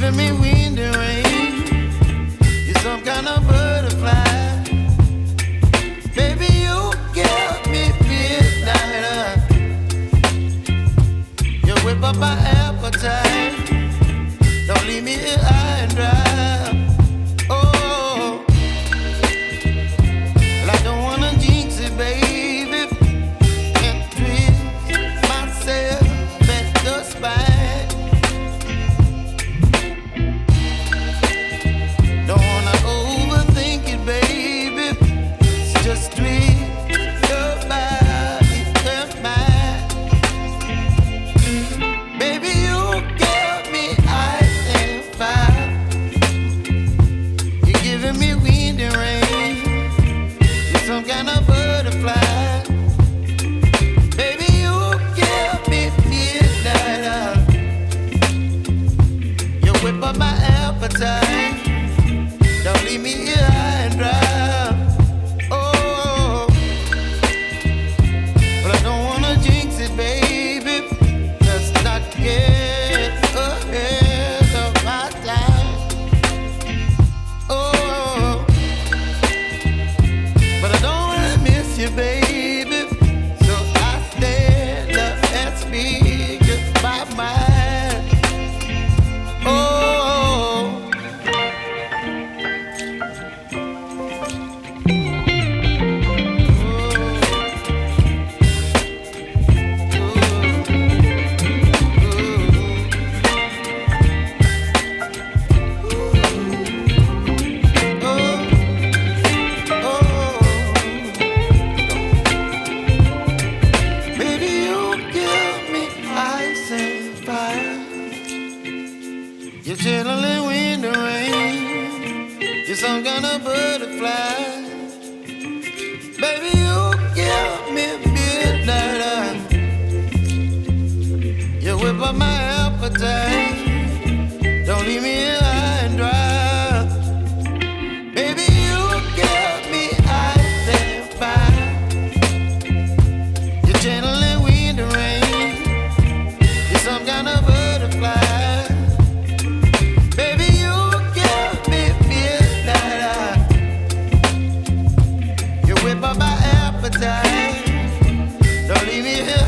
giving me wind and rain. You're some kind of butterfly. Baby, you give me midnight. You whip up my appetite. Don't leave me here high and dry. Oh, well, I don't wanna jinx it, baby, and twist myself at the spine. Don't wanna overthink it, baby. It's just twist your body and mine. Baby, you give me ice and fire. You're giving me wind and rain. You're some kind of butterfly. Baby, you give me midnight. You whip up my appetite. Don't leave me here high and dry. Oh, but I don't wanna jinx it, baby. Let's not get ahead of my time. Oh, but I don't wanna miss you, baby. So I stand up and speak my mind. Oh. Baby, you give me ice and fire. You're chilling wind and rain. You're some kind of butterfly. Baby, you give me midnight. You whip up my appetite. Don't leave me here high and dry. Baby, you give me ice and fire. You're channeling wind and rain. You're some kind of butterfly. Baby, you give me midnight. You whip up my appetite. Don't leave me here